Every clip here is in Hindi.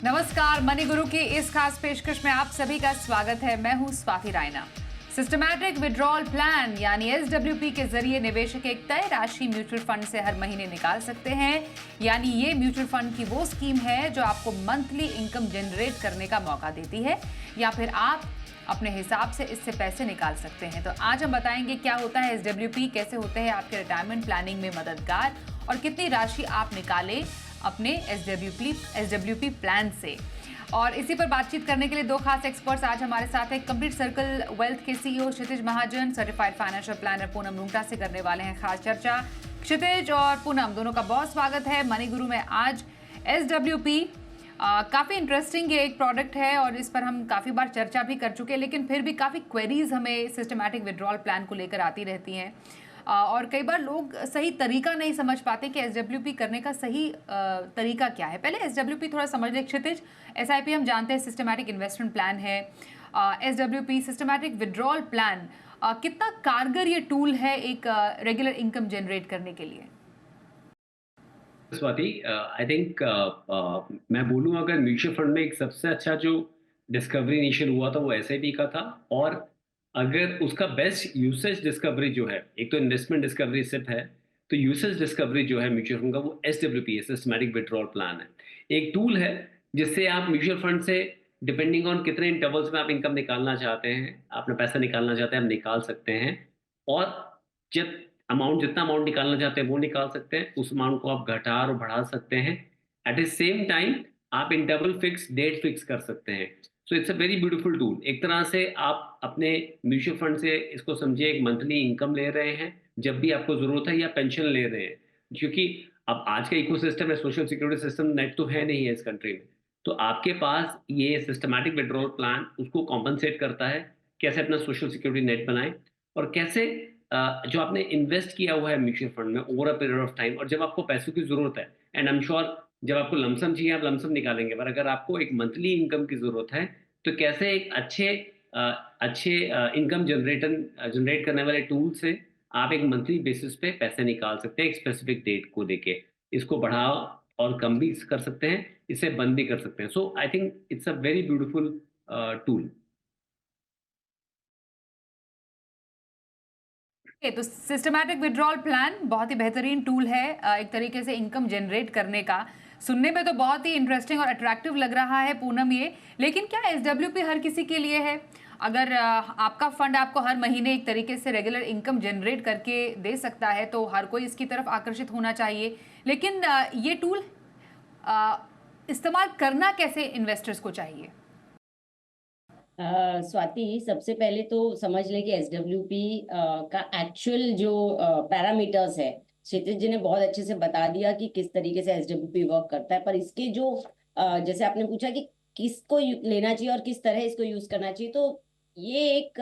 नमस्कार, मनी गुरु की इस खास पेशकश में आप सभी का स्वागत है। मैं हूं Swati Raina. Systematic withdrawal plan यानी एसडब्ल्यूपी के जरिए निवेशक एक तय राशि म्यूचुअल फंड से हर महीने निकाल सकते हैं। यानी ये म्यूचुअल फंड की वो स्कीम है जो आपको मंथली इनकम जनरेट करने का मौका देती है, या फिर आप अपने हिसाब से इससे पैसे निकाल सकते हैं। तो आज हम बताएंगे क्या होता है एसडब्ल्यूपी, कैसे होते हैं आपके रिटायरमेंट प्लानिंग में मददगार, और कितनी राशि आप निकालें अपने एसडब्ल्यूपी प्लान से। और इसी पर बातचीत करने के लिए दो खास एक्सपर्ट्स आज हमारे साथ हैं। कंप्लीट सर्कल वेल्थ के CEO Kshitij Mahajan, certified financial planner Poonam Rungta से करने वाले हैं खास चर्चा। क्षितिज और पूनम दोनों का बहुत स्वागत है मनी गुरु में। आज एसडब्ल्यूपी काफ़ी इंटरेस्टिंग ये एक प्रोडक्ट है और इस पर हम काफ़ी बार चर्चा भी कर चुके हैं, लेकिन फिर भी काफ़ी क्वेरीज हमें सिस्टमैटिक विड्रॉल प्लान को लेकर आती रहती हैं। और कई बार लोग सही तरीका नहीं समझ पाते कि एसडब्ल्यूपी करने का सही तरीका क्या है। पहले एसडब्ल्यूपी थोड़ा समझ ले क्षितिज। एसआईपी हम जानते हैं सिस्टमैटिक इन्वेस्टमेंट प्लान है। एसडब्ल्यूपी सिस्टमैटिक विड्रॉल प्लान कितना कारगर ये टूल है एक रेगुलर इनकम जनरेट करने के लिए? स्वाति, आई थिंक मैं बोलूँ अगर म्यूचुअल फंड में एक सबसे अच्छा जो डिस्कवरी इनिशियल हुआ था वो एसआईपी का था। और अगर उसका बेस्ट यूसेज डिस्कवरी जो है, एक तो इन्वेस्टमेंट डिस्कवरी सिर्फ है, तो यूसेज डिस्कवरी जो है म्यूचुअल फंड का वो एसडब्ल्यूपी है, सिस्टमैटिक विड्रॉल प्लान है। एक टूल है जिससे आप म्यूचुअल फंड से डिपेंडिंग ऑन कितने इंटरवल्स में आप इनकम निकालना चाहते हैं, अपना पैसा निकालना चाहते हैं, आप निकाल सकते हैं। और जब जितना अमाउंट निकालना चाहते हैं वो निकाल सकते हैं, उस अमाउंट को आप घटा और बढ़ा सकते हैं। एट द सेम टाइम आप इंटरवल फिक्स डेट फिक्स कर सकते हैं। So it's a very beautiful tool. एक तरह से आप अपने म्यूचुअल फंड से इसको समझिए एक मंथली इनकम ले रहे हैं जब भी आपको जरूरत है, या पेंशन ले रहे हैं। क्योंकि अब आज का इकोसिस्टम है, सोशल सिक्योरिटी सिस्टम नेट तो है नहीं है इस कंट्री में। तो आपके पास ये सिस्टमैटिक विड्रॉल प्लान उसको कॉम्पनसेट करता है, कैसे अपना सोशल सिक्योरिटी नेट बनाए, और कैसे जो आपने इन्वेस्ट किया हुआ है म्यूचुअल फंड में over a period of time, और जब आपको पैसों की जरूरत है, एंड आई एम श्योर जब आपको लमसम चाहिए आप लमसम निकालेंगे, पर अगर आपको एक मंथली इनकम की जरूरत है तो कैसे एक अच्छे इनकम जनरेट करने वाले टूल से आप एक मंथली बेसिस पे पैसे निकाल सकते हैं, एक स्पेसिफिक डेट को देके। इसको बढ़ा और कम भी कर सकते हैं, इसे बंद भी कर सकते हैं। So I think it's a very beautiful tool. तो सिस्टमैटिक विड्रॉल प्लान बहुत ही बेहतरीन टूल है एक तरीके से इनकम जनरेट करने का। सुनने में तो बहुत ही इंटरेस्टिंग और अट्रैक्टिव लग रहा है पूनम ये, लेकिन क्या एसडब्ल्यूपी हर किसी के लिए है? अगर आपका फंड आपको हर महीने एक तरीके से रेगुलर इनकम जनरेट करके दे सकता है तो हर कोई इसकी तरफ आकर्षित होना चाहिए। लेकिन ये टूल इस्तेमाल करना कैसे इन्वेस्टर्स को चाहिए? स्वाति, सबसे पहले तो समझ लें कि एसडब्ल्यूपी का एक्चुअल जो पैरामीटर्स है, क्षितिज जी ने बहुत अच्छे से बता दिया कि किस तरीके से एसडब्ल्यूपी वर्क करता है। पर इसके जो जैसे आपने पूछा कि किसको लेना चाहिए और किस तरह इसको यूज करना चाहिए, तो ये एक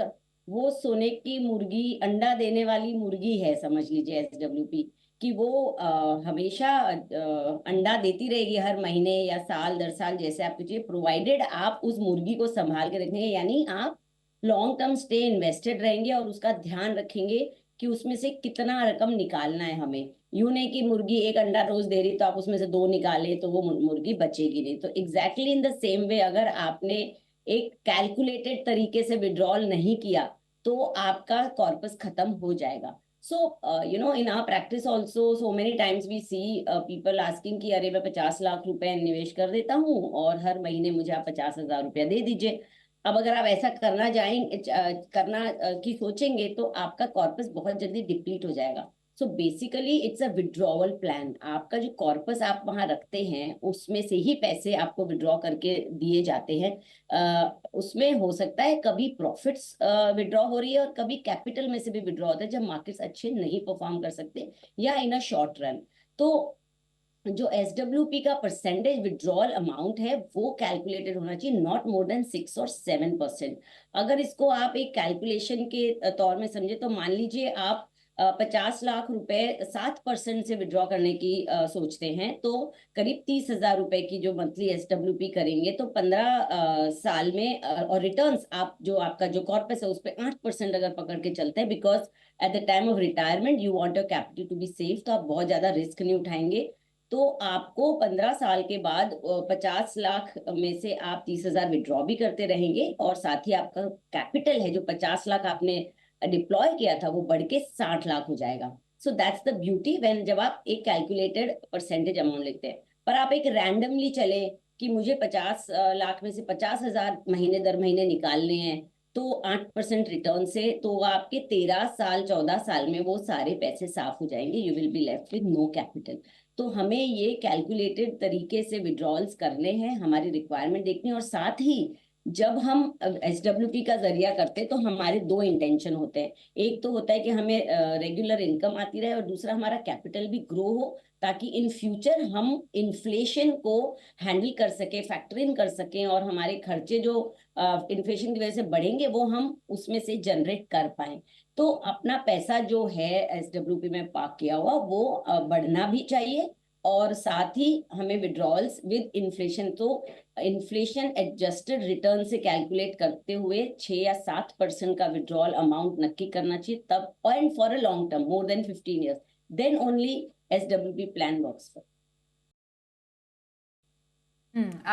वो सोने की मुर्गी, अंडा देने वाली मुर्गी है समझ लीजिए एसडब्ल्यूपी, कि वो हमेशा अंडा देती रहेगी हर महीने या साल दर साल, जैसे आपको चाहिए, प्रोवाइडेड आप उस मुर्गी को संभाल के रखेंगे। यानी आप लॉन्ग टर्म स्टे इन्वेस्टेड रहेंगे और उसका ध्यान रखेंगे कि उसमें से कितना रकम निकालना है हमें। यूं नहीं कि मुर्गी एक अंडा रोज दे रही तो आप उसमें से दो निकाले तो वो मुर्गी बचेगी नहीं। तो exactly in the same way, अगर आपने एक कैलकुलेटेड तरीके से विड्रॉल नहीं किया तो आपका कॉर्पस खत्म हो जाएगा। So, in our practice also, so many times we see people asking कि अरे मैं 50 लाख रुपए निवेश कर देता हूँ और हर महीने मुझे आप 50,000 रुपया दे दीजिए। अब अगर आप ऐसा की सोचेंगे तो आपका कॉर्पस बहुत जल्दी डिप्लीट हो जाएगा। So basically it's a withdrawal plan. आपका जो कॉर्पस आप वहां रखते हैं उसमें से ही पैसे आपको विड्रॉ करके दिए जाते हैं। उसमें हो सकता है कभी प्रॉफिट्स विड्रॉ हो रही है और कभी कैपिटल में से भी विड्रॉ होता है जब मार्केट्स अच्छे नहीं परफॉर्म कर सकते या इन अ शॉर्ट रन। तो जो एसडब्ल्यूपी का परसेंटेज विड्रॉल अमाउंट है वो कैलकुलेटेड होना चाहिए, नॉट मोर देन 6 और 7%। अगर इसको आप एक कैलकुलेशन के तौर में समझे तो मान लीजिए आप 50 लाख रुपए 7% से विड्रॉ करने की सोचते हैं, तो करीब 30,000 रुपए की जो मंथली एसडब्ल्यूपी करेंगे तो 15 साल में और रिटर्न्स आप जो आपका जो कॉर्पस है उस पर 8% अगर पकड़ के चलते हैं, because at the time of retirement you want your capital to be safe, तो आप बहुत ज्यादा रिस्क नहीं उठाएंगे। तो तो आपको 15 साल के बाद 50 लाख में से आप 30,000 विड्रॉ भी करते रहेंगे, और साथ ही आपका कैपिटल है जो 50 लाख आपने डिप्लॉय किया था वो बढ़ के 60 लाख हो जाएगा। So that's the beauty when जब आप एक कैलकुलेटेड परसेंटेज अमाउंट लेते हैं। पर आप एक रैंडमली चले कि मुझे 50 लाख में से 50,000 महीने दर महीने निकालने हैं, तो 8% रिटर्न से तो आपके 13 साल 14 साल में वो सारे पैसे साफ हो जाएंगे। You will be left with no capital. तो हमें ये कैलकुलेटेड तरीके से विड्रॉल्स करने हैं, हमारी रिक्वायरमेंट देखनी है, और साथ ही जब हम एसडब्ल्यूपी का जरिया करते हैं तो हमारे दो इंटेंशन होते हैं। एक तो होता है कि हमें रेगुलर इनकम आती रहे, और दूसरा हमारा कैपिटल भी ग्रो हो, ताकि इन फ्यूचर हम इन्फ्लेशन को हैंडल कर सके, फैक्टर इन कर सकें, और हमारे खर्चे जो इन्फ्लेशन की वजह से बढ़ेंगे वो हम उसमें से जनरेट कर पाए। तो अपना पैसा जो है एसडब्ल्यूपी में पार्क किया हुआ वो बढ़ना भी चाहिए, और साथ ही हमें विड्रॉल्स विद इन्फ्लेशन, तो इन्फ्लेशन एडजस्टेड रिटर्न से कैलकुलेट करते हुए 6 या 7% का विड्रॉल अमाउंट नक्की करना चाहिए तब, and for a long term more than 15 years, then only SWP plan works for.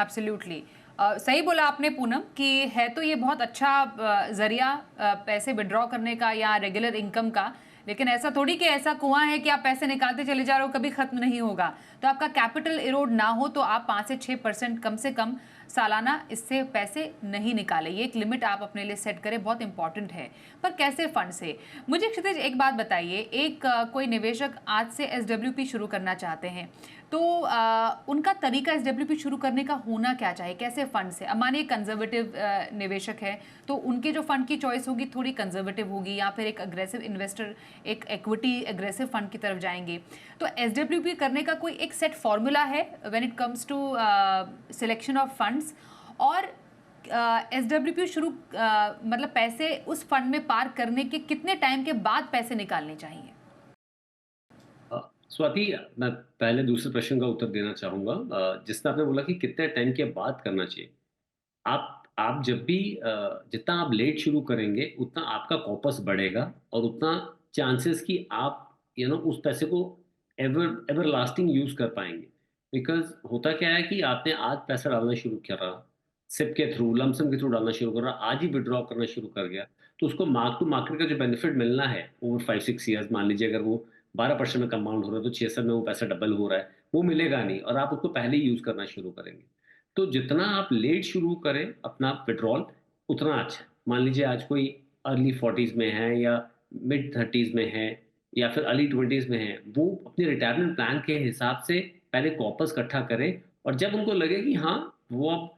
Absolutely. सही बोला आपने पूनम कि है तो ये बहुत अच्छा जरिया पैसे विड्रॉ करने का या रेगुलर इनकम का, लेकिन ऐसा थोड़ी कि ऐसा कुआं है कि आप पैसे निकालते चले जा रहे हो, कभी खत्म नहीं होगा। तो आपका कैपिटल इरोड ना हो तो आप 5 से 6% कम से कम सालाना इससे पैसे नहीं निकाले। ये एक लिमिट आप अपने लिए सेट करें, बहुत इंपॉर्टेंट है। पर कैसे फंड से? मुझे क्षितिज एक बात बताइए, एक कोई निवेशक आज से एसडब्ल्यूपी शुरू करना चाहते हैं, तो उनका तरीका एसडब्ल्यूपी शुरू करने का होना क्या चाहिए? कैसे फंड से? अब मानिए कंजर्वेटिव निवेशक है तो उनके जो फंड की चॉइस होगी थोड़ी कंजर्वेटिव होगी, या फिर एक अग्रेसिव इन्वेस्टर एक इक्विटी एग्रेसिव फंड की तरफ जाएंगे। तो एसडब्ल्यूपी करने का कोई एक सेट फॉर्मूला है when it comes to selection of funds? और एसडब्ल्यूपी शुरू मतलब पैसे उस फंड में पार्क करने के कितने टाइम के बाद पैसे निकालने चाहिए? स्वाति, मैं पहले दूसरे प्रश्न का उत्तर देना चाहूंगा। जिसमें आपने बोला कि कितने टाइम के बाद करना चाहिए। आप जब भी जितना आप लेट शुरू करेंगे उतना आपका कॉपस बढ़ेगा, और उतना चांसेस कि आप उस पैसे को एवर एवर लास्टिंग यूज कर पाएंगे। बिकॉज होता क्या है कि आपने आज पैसा डालना शुरू करा, सिप के थ्रू लमसम के थ्रू डालना शुरू कर रहा, आज ही विड्रॉ करना शुरू कर गया, तो उसको मार्क टू मार्केट का जो बेनिफिट मिलना है ओवर 5-6 ईयर्स, मान लीजिए अगर वो 12% में कंपाउंड हो रहा है तो 6 साल में वो पैसा डबल हो रहा है, वो मिलेगा नहीं, और आप उसको पहले ही यूज करना शुरू करेंगे। तो जितना आप लेट शुरू करें अपना विड्रॉल उतना अच्छा। मान लीजिए आज कोई अर्ली 40s में है या मिड 30s में है या फिर अर्ली 20s में है, वो अपने रिटायरमेंट प्लान के हिसाब से पहले कॉपस इकट्ठा करें, और जब उनको लगे कि हाँ वो अब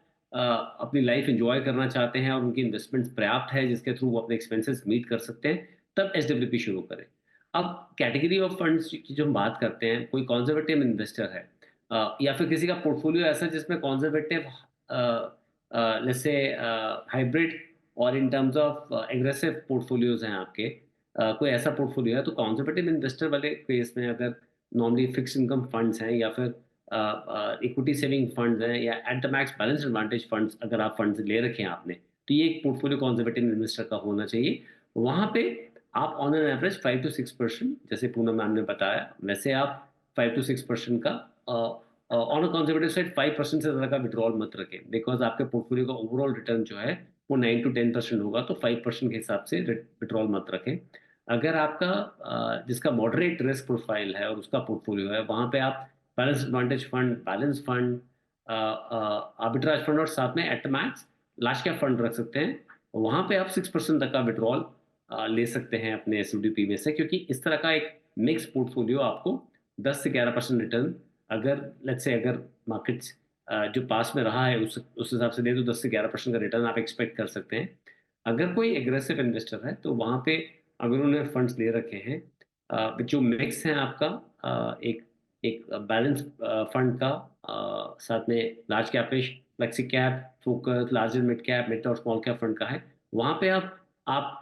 अपनी लाइफ एंजॉय करना चाहते हैं और उनकी इन्वेस्टमेंट्स पर्याप्त है जिसके थ्रू वो अपने एक्सपेंसेस मीट कर सकते हैं, तब एसडब्ल्यूपी शुरू करें। अब कैटेगरी ऑफ फंड्स की जो हम बात करते हैं, कोई कॉन्जर्वेटिव इन्वेस्टर है या फिर किसी का पोर्टफोलियो ऐसा जिसमें कॉन्जर्वेटिव जैसे हाइब्रिड और in terms of aggressive portfolios हैं आपके, कोई ऐसा पोर्टफोलियो है, तो कॉन्जर्वेटिव इन्वेस्टर वाले केस में अगर नॉर्मली फिक्स इनकम फंड्स हैं या फिर इक्विटी सेविंग फंड्स हैं या at the max balance advantage funds अगर आप फंड्स ले रखे हैं आपने, तो ये एक पोर्टफोलियो कॉन्जर्वेटिव इन्वेस्टर का होना चाहिए। वहाँ पे आप ऑन एन एवरेज 5 to 6%, जैसे पूनम मैम ने बताया, वैसे आप 5 to 6% का ऑन अ कंजर्वेटिव साइड 5% से ज़्यादा का विड्रॉल मत रखें, बिकॉज आपके पोर्टफोलियो का ओवरऑल रिटर्न जो है वो 9 to 10% होगा, तो 5% के हिसाब से विड्रॉल मत रखें। अगर आपका जिसका मॉडरेट रिस्क प्रोफाइल है और उसका पोर्टफोलियो है, वहाँ पे आप balance advantage fund, balance fund, arbitrage fund और साथ में at max large cap fund रख सकते हैं। वहाँ पे आप 6% तक का विड्रॉल ले सकते हैं अपने एसडब्ल्यूपी में से, क्योंकि इस तरह का एक मिक्स पोर्टफोलियो आपको 10 से 11% रिटर्न, अगर लेट्स से अगर मार्केट्स जो पास में रहा है उस हिसाब से दे, तो 10 से 11% का रिटर्न आप एक्सपेक्ट कर सकते हैं। अगर कोई एग्रेसिव इन्वेस्टर है तो वहाँ पे अगर उन्होंने फंड्स ले रखे हैं, जो मिक्स है आपका, एक एक बैलेंस फंड का, साथ में लार्ज कैपिश, flexi cap, focus, large and mid cap, मिड और स्मॉल कैप फंड का है, वहाँ पे आप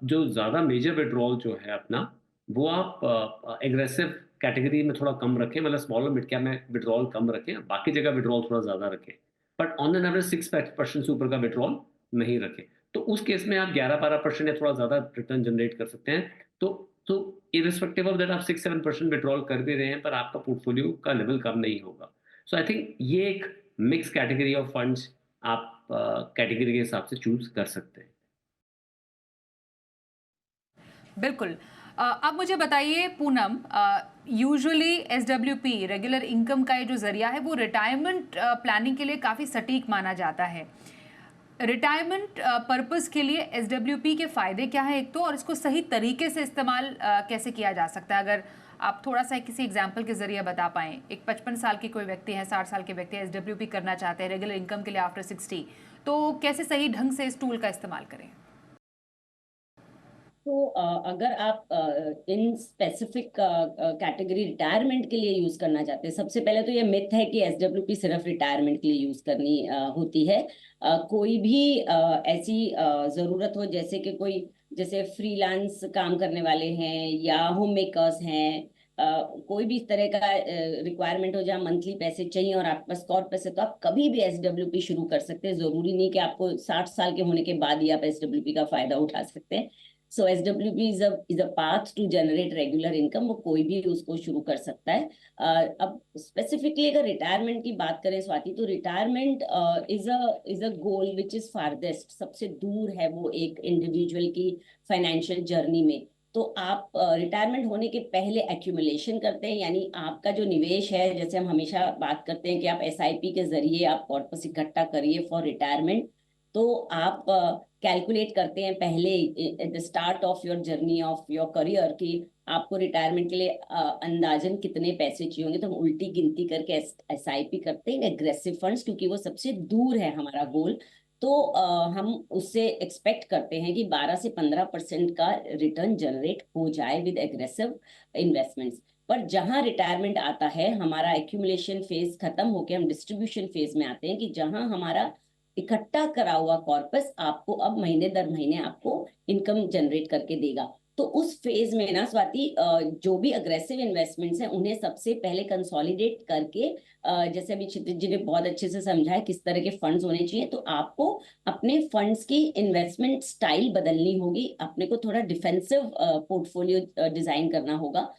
जो ज़्यादा मेजर विड्रॉल जो है अपना, वो आप एग्रेसिव कैटेगरी में थोड़ा कम रखें, मतलब स्मॉलर मिड कैप में विड्रॉल कम रखें, बाकी जगह विड्रॉल थोड़ा ज़्यादा रखें, बट ऑन एन एवरेज 6% से ऊपर का विड्रॉल नहीं रखें। तो उस केस में आप 11-12% या थोड़ा ज़्यादा रिटर्न जनरेट कर सकते हैं। तो तो इरिस्पेक्टिव ऑफ दैट आप 6-7% विड्रॉल कर भी रहे हैं पर आपका पोर्टफोलियो का लेवल कम नहीं होगा। सो आई थिंक ये एक मिक्स कैटेगरी ऑफ फंड्स आप कैटेगरी के हिसाब से चूज कर सकते हैं। बिल्कुल। अब मुझे बताइए Poonam, usually SWP regular income का ये जो जरिया है वो रिटायरमेंट प्लानिंग के लिए काफ़ी सटीक माना जाता है। रिटायरमेंट पर्पस के लिए एसडब्ल्यूपी के फ़ायदे क्या है एक तो, और इसको सही तरीके से इस्तेमाल कैसे किया जा सकता है? अगर आप थोड़ा सा किसी एग्जाम्पल के जरिए बता पाएँ। एक 55 साल की कोई व्यक्ति है, 60 साल के व्यक्ति है, एसडब्ल्यूपी करना चाहते हैं रेगुलर इनकम के लिए आफ्टर 60, तो कैसे सही ढंग से इस टूल का इस्तेमाल करें? तो अगर आप इन स्पेसिफिक कैटेगरी रिटायरमेंट के लिए यूज करना चाहते हैं, सबसे पहले तो ये मिथ है कि एसडब्ल्यूपी सिर्फ रिटायरमेंट के लिए यूज करनी होती है। कोई भी ऐसी जरूरत हो, जैसे कि कोई जैसे फ्रीलांस काम करने वाले हैं या होम मेकर्स हैं, कोई भी इस तरह का रिक्वायरमेंट हो जहाँ मंथली पैसे चाहिए और आपके पास कॉर्पस है, तो आप कभी भी एसडब्ल्यूपी शुरू कर सकते हैं। जरूरी नहीं कि आपको 60 साल के होने के बाद ही आप एसडब्ल्यूपी का फायदा उठा सकते हैं। So SWP is a path to generate regular income, वो कोई भी उसको शुरू कर सकता है। अब स्पेसिफिकली अगर रिटायरमेंट की बात करें स्वाति, तो retirement is a goal which is farthest, सबसे दूर है वो एक इंडिविजुअल की फाइनेंशियल जर्नी में। तो आप रिटायरमेंट होने के पहले एक्यूमुलेशन करते हैं, यानी आपका जो निवेश है, जैसे हम हमेशा बात करते हैं कि आप एसआईपी के जरिए आप कॉर्पस इकट्ठा करिए फॉर रिटायरमेंट। तो आप कैलकुलेट करते हैं पहले at the start of your journey of your career कि आपको रिटायरमेंट के लिए अंदाजन कितने पैसे चाहिए होंगे। तो हम उल्टी गिनती करके एसआईपी करते हैं एग्रेसिव फंड्स, क्योंकि वो सबसे दूर है हमारा गोल। तो हम उससे एक्सपेक्ट करते हैं कि 12 से 15% का रिटर्न जनरेट हो जाए विद एग्रेसिव इन्वेस्टमेंट्स। पर जहां रिटायरमेंट आता है, हमारा एक्यूमुलेशन फेज खत्म होकर हम डिस्ट्रीब्यूशन फेज में आते हैं, कि जहां हमारा इकट्ठा करा हुआ कॉर्पस आपको अब महीने दर महीने आपको इनकम जनरेट करके देगा। तो उस फेज में ना स्वाति, जो भी अग्रेसिव इन्वेस्टमेंट्स हैं उन्हें सबसे पहले कंसोलिडेट करके, जैसे अभी क्षितिज जी ने बहुत अच्छे से समझा है किस तरह के फंड्स होने चाहिए, तो आपको अपने फंड्स की इन्वेस्टमेंट स्टाइल बदलनी होगी। अपने को थोड़ा डिफेंसिव पोर्टफोलियो डिजाइन करना होगा।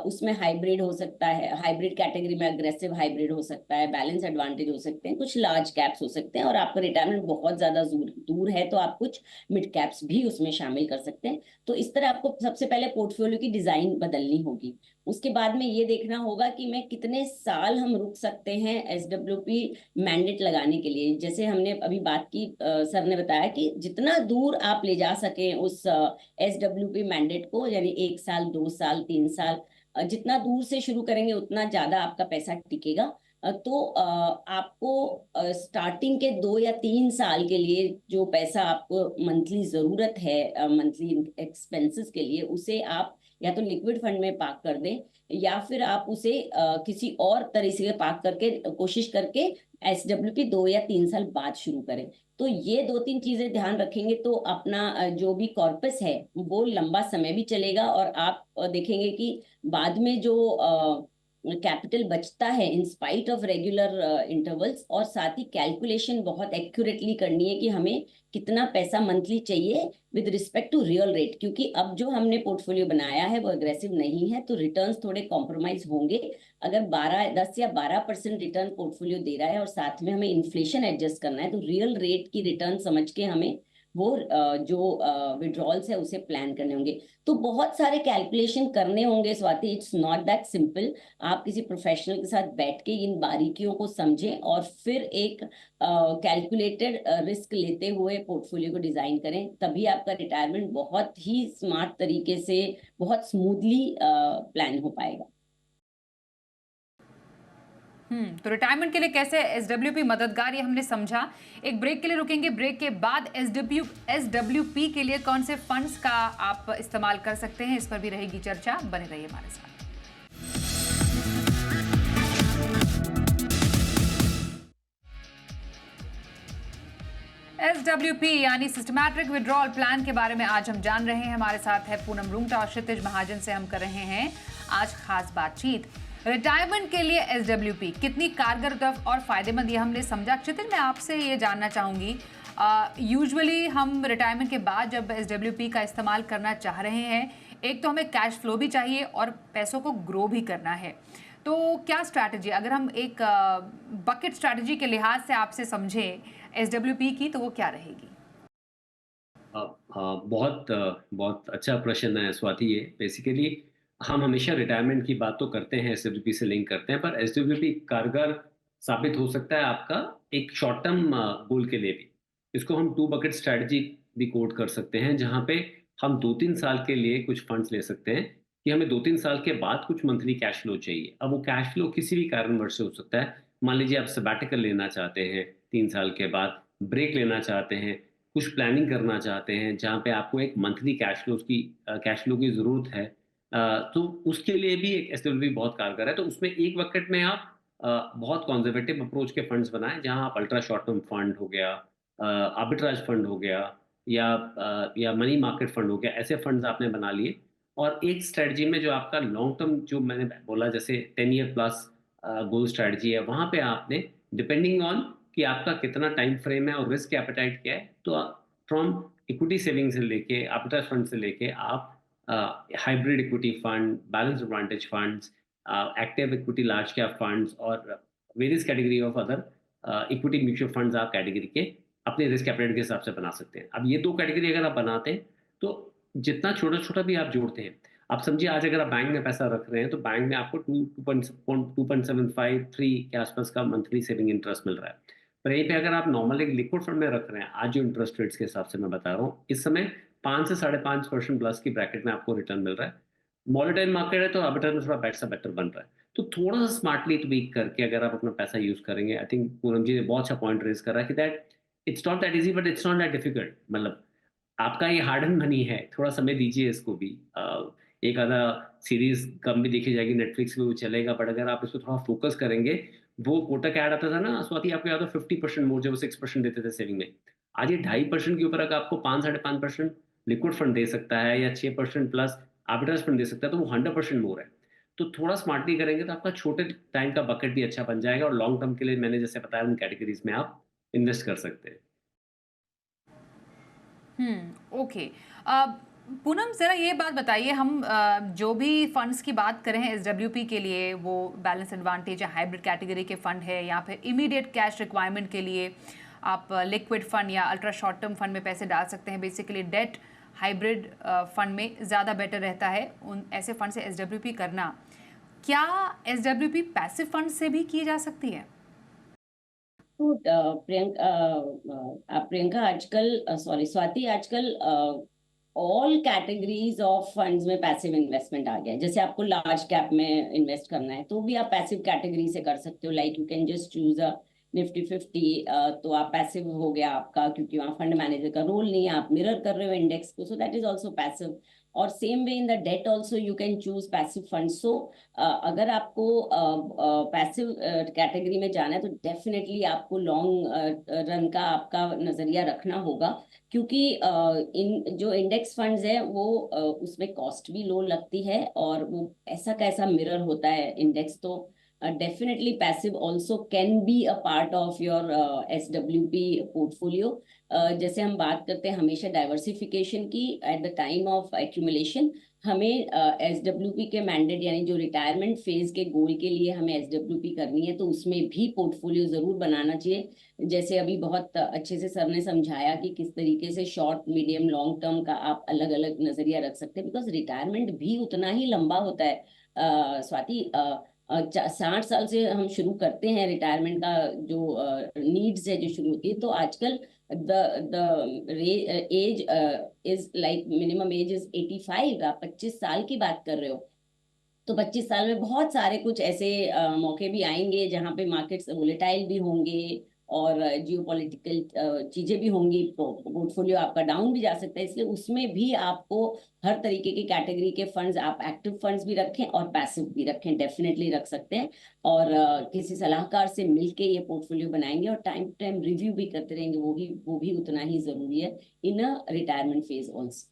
उसमें हाइब्रिड हो सकता है, हाइब्रिड कैटेगरी में अग्रेसिव हाइब्रिड हो सकता है, बैलेंस एडवांटेज हो सकते हैं, कुछ लार्ज कैप्स हो सकते हैं, और आपका रिटायरमेंट बहुत ज्यादा दूर है तो आप कुछ मिड कैप्स भी उसमें शामिल कर सकते हैं। तो इस तरह आपको सबसे पहले पोर्टफोलियो की डिजाइन बदलनी होगी। उसके बाद में ये देखना होगा कि मैं कितने साल हम रुक सकते हैं एसडब्ल्यूपी मैंडेट लगाने के लिए। जैसे हमने अभी बात की, सर ने बताया कि जितना दूर आप ले जा सकें उस एसडब्ल्यूपी मैंडेट को, यानी 1 साल, 2 साल, 3 साल, जितना दूर से शुरू करेंगे उतना ज्यादा आपका पैसा टिकेगा। तो आपको स्टार्टिंग के 2 या 3 साल के लिए जो पैसा आपको मंथली जरूरत है, मंथली एक्सपेंसेस के लिए, उसे आप या तो लिक्विड फंड में पार्क कर दें, या फिर आप उसे किसी और तरीके से पार्क करके कोशिश करके एसडब्ल्यूपी 2 या 3 साल बाद शुरू करें। तो ये 2-3 चीजें ध्यान रखेंगे तो अपना जो भी कॉर्पस है वो लंबा समय भी चलेगा, और आप देखेंगे कि बाद में जो कैपिटल बचता है in spite of regular intervals, और साथ ही कैलकुलेशन बहुत एक्यूरेटली करनी है कि हमें कितना पैसा मंथली चाहिए with respect to real rate, क्योंकि अब जो हमने पोर्टफोलियो बनाया है वो अग्रेसिव नहीं है, तो रिटर्न्स थोड़े कॉम्प्रोमाइज होंगे। अगर 10 या 12% रिटर्न पोर्टफोलियो दे रहा है और साथ में हमें इन्फ्लेशन एडजस्ट करना है, तो रियल रेट की रिटर्न समझ के हमें वो जो विड्रॉल्स है उसे प्लान करने होंगे। तो बहुत सारे कैलकुलेशन करने होंगे Swati, it's not that simple. आप किसी प्रोफेशनल के साथ बैठ के इन बारीकियों को समझें और फिर एक कैलकुलेटेड रिस्क लेते हुए पोर्टफोलियो को डिजाइन करें, तभी आपका रिटायरमेंट बहुत ही स्मार्ट तरीके से, बहुत स्मूथली प्लान हो पाएगा। तो रिटायरमेंट के लिए कैसे एसडब्ल्यूपी मददगार, ये हमने समझा। एक ब्रेक के लिए रुकेंगे, ब्रेक के बाद एसडब्ल्यूपी के लिए कौन से फंड्स का आप इस्तेमाल कर सकते हैं, इस पर भी रहेगी चर्चा। बने रहिए हमारे साथ। एसडब्ल्यूपी यानी सिस्टमैटिक विड्रॉल प्लान के बारे में आज हम जान रहे हैं। हमारे साथ है पूनम रूंगटा और क्षितिज महाजन से हम कर रहे हैं आज खास बातचीत। रिटायरमेंट के लिए एसडब्ल्यूपी कितनी कारगर और फायदेमंद, ये हमने समझा। क्षितिज, मैं आपसे ये जानना चाहूँगी, यूजुअली हम रिटायरमेंट के बाद जब एसडब्ल्यूपी का इस्तेमाल करना चाह रहे हैं, एक तो हमें कैश फ्लो भी चाहिए और पैसों को ग्रो भी करना है। तो क्या स्ट्रैटेजी, अगर हम एक बकेट स्ट्रैटेजी के लिहाज से आपसे समझें एसडब्ल्यूपी की, तो वो क्या रहेगी? बहुत अच्छा प्रश्न है स्वाति। ये बेसिकली हम हमेशा रिटायरमेंट की बात तो करते हैं, एसडब्ल्यूपी से लिंक करते हैं, पर एसडब्ल्यूपी कारगर साबित हो सकता है आपका एक शॉर्ट टर्म गोल के लिए भी। इसको हम टू बकेट स्ट्रैटेजी भी कोड कर सकते हैं, जहाँ पे हम 2-3 साल के लिए कुछ फंड्स ले सकते हैं कि हमें 2-3 साल के बाद कुछ मंथली कैश फ्लो चाहिए। अब वो कैश फ्लो किसी भी कारणवश से हो सकता है। मान लीजिए आप सबैटिकल लेना चाहते हैं, 3 साल के बाद ब्रेक लेना चाहते हैं, कुछ प्लानिंग करना चाहते हैं जहाँ पे आपको एक मंथली कैश फ्लो की ज़रूरत है, तो उसके लिए भी एक एसडब्ल्यूपी बहुत कारगर है। तो उसमें एक बकेट में आप बहुत कंजर्वेटिव अप्रोच के फंड्स बनाएं, जहाँ आप अल्ट्रा शॉर्ट टर्म फंड हो गया, आर्बिट्राज फंड हो गया, या मनी मार्केट फंड हो गया, ऐसे फंड्स आपने बना लिए। और एक स्ट्रेटजी में जो आपका लॉन्ग टर्म, जो मैंने बोला जैसे 10 ईयर प्लस गोल स्ट्रेटजी है, वहाँ पे आपने डिपेंडिंग ऑन कि आपका कितना टाइम फ्रेम है और रिस्क एपेटाइट क्या है, तो फ्रॉम इक्विटी सेविंग से लेके आर्बिट्राज फंड से लेके आप hybrid equity fund, balance advantage funds, active equity large cap funds और various category of other equity mutual funds आप कैटेगरी के अपने रिस्क एपेटाइट के हिसाब से बना सकते हैं। अब ये दो कैटेगरी अगर आप बनाते हैं, तो जितना छोटा छोटा भी आप जोड़ते हैं, आप समझिए आज अगर आप बैंक में पैसा रख रहे हैं, तो बैंक में आपको 2.75-3 के आसपास का मंथली सेविंग इंटरेस्ट मिल रहा है। पर यहीं पे अगर आप नॉर्मल एक लिक्विड फंड में रख रहे हैं, आज जो इंटरेस्ट रेट्स के हिसाब से मैं बता रहा हूँ, इस समय 5 से 5.5% प्लस की ब्रैकेट में आपको रिटर्न मिल रहा है। वॉलेटाइल मार्केट है, तो आर्बिट्रेज में थोड़ा बेटर बन रहा है। तो थोड़ा सा स्मार्टली ट्वीक करके अगर आप अपना पैसा यूज करेंगे, आई थिंक पूनम जी ने बहुत अच्छा पॉइंट रेज करा है कि that it's not that easy but it's not that difficult. मतलब आपका ये हार्ड एंड मनी है, थोड़ा समय दीजिए इसको भी। एक आधा सीरीज कम भी देखी जाएगी, नेटफ्लिक्स पे वो चलेगा, बट अगर आप इसको थोड़ा फोकस करेंगे, वो कोटक ऐड आता था ना स्वाति, आपको याद हो 50% मोर, जब वो 6% देते थे सेविंग में। आज ये 2.5% के ऊपर अगर आपको 5-5.5% लिक्विड फंड दे सकता है, या 6% प्लस आर्बिट्राज फंड दे सकता है, तो वो 100% मोर है। तो थोड़ा स्मार्टली करेंगे तो आपका छोटे टाइम का बकेट भी अच्छा बन जाएगा, और लॉन्ग टर्म के लिए मैंने जैसे बताया उन कैटेगरीज में आप इन्वेस्ट कर सकते हैं। ओके। अ, पूनम, ज़रा ये बात बताइए, हम जो भी फंड्स की बात करें हैं एसडब्ल्यूपी के लिए, वो बैलेंस एडवांटेज या हाइब्रिड कैटेगरी के फंड है, या फिर इमीडिएट कैश रिक्वायरमेंट के लिए आप लिक्विड फंड या अल्ट्रा शॉर्ट टर्म फंड में पैसे डाल सकते हैं। बेसिकली डेट हाइब्रिड फंड में ज़्यादा बेटर रहता है उन ऐसे फंड से एसडब्ल्यूपी करना। क्या एसडब्ल्यूपी पैसिव फंड से भी की जा सकती है? तो प्रियंका आजकल, सॉरी स्वाति, आजकल ऑल कैटेगरीज ऑफ फंड्स में पैसिव इन्वेस्टमेंट आ गया है। जैसे आपको लार्ज कैप में इन्वेस्ट करना है तो भी आप पैसिव कैटेगरी से कर सकते हो, like you can just choose a Nifty 50, तो आप पैसिव हो गया आपका, क्योंककि वहाँ फंड मैनेजर का रोल नहीं है, आप मिरर कर रहे हो इंडेक्स को, so that is also passive. और same way in the debt also you can choose passive fund. So अगर आपको पैसिव कैटेगरी में जाना है तो डेफिनेटली आपको लॉन्ग रन का आपका नजरिया रखना होगा, क्योंकि इन जो इंडेक्स फंड्स है वो उसमें कॉस्ट भी लो लगती है, और वो ऐसा कैसा मिरर होता है इंडेक्स, तो definitely passive also can be a part of your SWP portfolio. जैसे हम बात करते हैं हमेशा डाइवर्सिफिकेशन की, eight the time of accumulation हमें एसडब्ल्यूपी के मैंडेट यानी जो रिटायरमेंट फेज के गोल के लिए हमें एसडब्ल्यूपी करनी है, तो उसमें भी पोर्टफोलियो जरूर बनाना चाहिए। जैसे अभी बहुत अच्छे से सर ने समझाया कि किस तरीके से शॉर्ट मीडियम लॉन्ग टर्म का आप अलग अलग नजरिया रख सकते हैं, बिकॉज रिटायरमेंट भी उतना ही लंबा होता है। स्वाति, 60 साल से हम शुरू करते हैं रिटायरमेंट का जो नीड्स है जो शुरू होती है, तो आजकल the age is like minimum age is 85। आप 25 साल की बात कर रहे हो, तो 25 साल में बहुत सारे कुछ ऐसे मौके भी आएंगे जहां पे मार्केट्स वोलेटाइल भी होंगे, और जियोपॉलिटिकल चीजें भी होंगी, पोर्टफोलियो आपका डाउन भी जा सकता है। इसलिए उसमें भी आपको हर तरीके की कैटेगरी के फंड्स, आप एक्टिव फंड्स भी रखें और पैसिव भी रखें, डेफिनेटली रख सकते हैं। और किसी सलाहकार से मिलके ये पोर्टफोलियो बनाएंगे और टाइम टू टाइम रिव्यू भी करते रहेंगे, वो भी उतना ही जरूरी है इन अ रिटायरमेंट फेज ऑल्सो।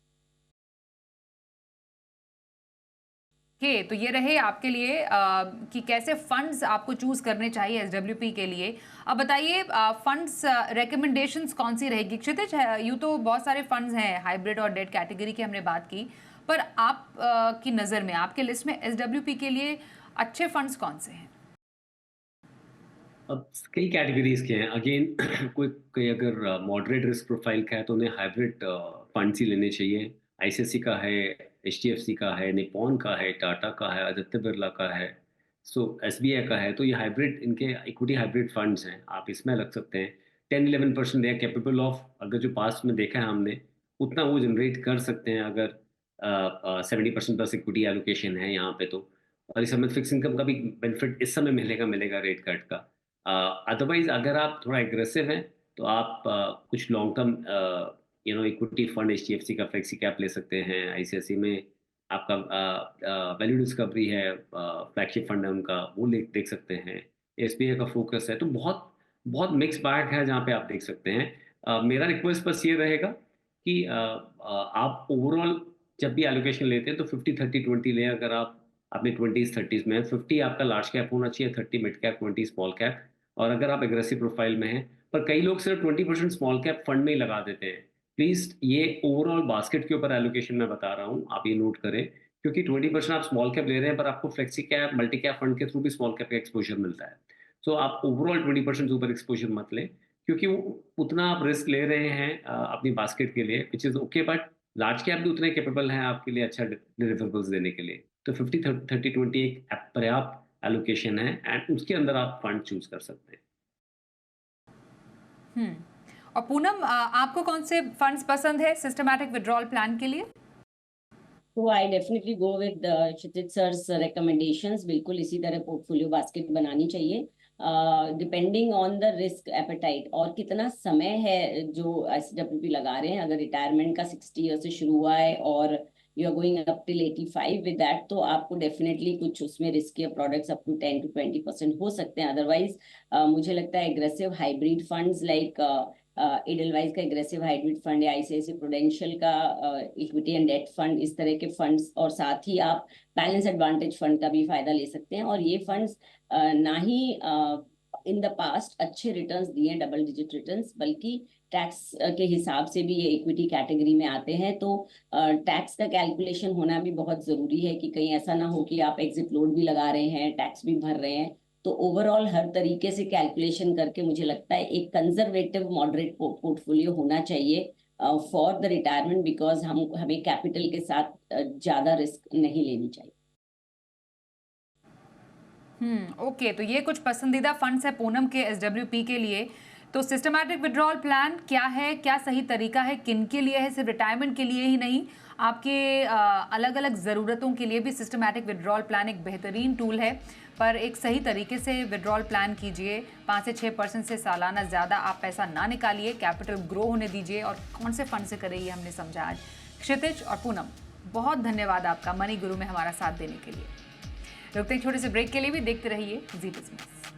तो ये रहे आपके लिए कि कैसे फंड्स आपको चूज करने चाहिए एसडब्ल्यूपी के लिए। अब बताइए फंड्स रिकमेंडेशंस कौन सी रहेगी? क्षितिज, यूँ तो बहुत सारे फंड्स हैं हाइब्रिड और डेट कैटेगरी की हमने बात की, पर आप की नज़र में, आपके लिस्ट में SWP के लिए अच्छे फंड्स कौन से हैं? अब कई कैटेगरीज के हैं अगेन कोई कोई अगर मॉडरेट रिस्क प्रोफाइल का है तो उन्हें हाइब्रिड फंड्स ही लेने चाहिए। आईसीआईसी का है, एचडीएफसी का है, निपॉन का है, टाटा का है, आदित्य बिरला का है, सो एसबीआई का है। तो ये हाइब्रिड, इनके इक्विटी हाइब्रिड फंड्स हैं, आप इसमें लग सकते हैं। 10-11% दे आर कैपेबल ऑफ, अगर जो पास्ट में देखा है हमने, उतना वो जनरेट कर सकते हैं अगर 70% प्लस इक्विटी एलोकेशन है यहाँ पे तो। और इस समय फिक्स इनकम का भी बेनिफिट इस समय मिलेगा रेट कट का। अदरवाइज अगर आप थोड़ा एग्रेसिव हैं तो आप कुछ long term equity fund HDFC का फ्लेक्सी कैप ले सकते हैं। आईसीआईसी में आपका वैल्यू डिस्कवरी है, फ्लैगशिप फंड है उनका, वो देख सकते हैं। एसबीआई का फोकस है, तो बहुत बहुत मिक्स बैग है जहाँ पे आप देख सकते हैं। मेरा रिक्वेस्ट बस ये रहेगा कि आप ओवरऑल जब भी एलोकेशन लेते हैं तो 50-30-20 लें। अगर आप अपने 20s 30s में 50 आपका लार्ज कैप होना चाहिए, 30 मिड कैप, 20 स्मॉल कैप। और अगर आप एग्रेसिव प्रोफाइल में हैं, पर कई लोग सिर्फ 20% स्मॉल कैप फंड में ही लगा देते हैं। प्लीज ये ओवरऑल बास्केट के ऊपर एलोकेशन मैं बता रहा हूँ, आप ये नोट करें। क्योंकि 20% आप स्मॉल कैप ले रहे हैं पर आपको flexi cap, multi cap fund के थ्रू भी स्मॉल कैप का एक्सपोजर मिलता है। सो आप ओवरऑल 20% ऊपर एक्सपोजर मत लें, क्योंकि वो उतना आप रिस्क ले रहे हैं अपनी बास्केट के लिए, which is okay. But large cap भी उतने कैपेबल हैं आपके लिए अच्छा डिलिवरेबल्स देने के लिए। तो 50-30-20 एक पर्याप्त एलोकेशन है एंड उसके अंदर आप फंड चूज कर सकते हैं। और पूनम, आपको कौन से फंड्स पसंद है सिस्टमैटिक विड्रॉल प्लान के लिए? तो I definitely go with Kshitij sir's recommendations. बिल्कुल इसी तरह पोर्टफोलियो बास्केट बनानी चाहिए, depending on the risk appetite और कितना समय है जो एसडब्ल्यूपी लगा रहे हैं। अगर रिटायरमेंट का 60 ईयर से शुरू हुआ है और you are going up till 85 with that, तो आपको डेफिनेटली कुछ उसमें रिस्की प्रोडक्ट्स अप टू 10-20% हो सकते हैं। अदरवाइज मुझे लगता है aggressive hybrid funds like Edelweiss का एग्रेसिव हाइब्रिड फंड या आईसीआईसी प्रूडेंशियल का इक्विटी एंड डेट फंड, इस तरह के फंड्स, और साथ ही आप बैलेंस एडवांटेज फंड का भी फायदा ले सकते हैं। और ये फंड्स ना ही इन द पास्ट अच्छे रिटर्न्स दिए, डबल डिजिट रिटर्न्स, बल्कि टैक्स के हिसाब से भी ये इक्विटी कैटेगरी में आते हैं। तो टैक्स का कैलकुलेशन होना भी बहुत जरूरी है कि कहीं ऐसा ना हो कि आप एग्जिट लोड भी लगा रहे हैं, टैक्स भी भर रहे हैं। तो ओवरऑल हर तरीके से कैलकुलेशन करके मुझे लगता है एक कंजर्वेटिव मॉडरेट पोर्टफोलियो होना चाहिए फॉर द रिटायरमेंट, बिकॉज हमें कैपिटल के साथ ज्यादा रिस्क नहीं लेनी चाहिए। ओके, तो ये कुछ पसंदीदा फंड्स है पूनम के एसडब्ल्यूपी के लिए। तो सिस्टमैटिक विड्रॉल प्लान क्या है, क्या सही तरीका है, किन के लिए है, सिर्फ रिटायरमेंट के लिए ही नहीं, आपके अलग अलग ज़रूरतों के लिए भी सिस्टमैटिक विड्रॉल प्लान एक बेहतरीन टूल है। पर एक सही तरीके से विड्रॉल प्लान कीजिए, 5 से 6% से सालाना ज़्यादा आप पैसा ना निकालिए, कैपिटल ग्रो होने दीजिए। और कौन से फंड से करें ये हमने समझा आज। क्षितिज और पूनम, बहुत धन्यवाद आपका मनी गुरु में हमारा साथ देने के लिए। रुकते एक छोटे से ब्रेक के लिए भी, देखते रहिए जी बिजनेस।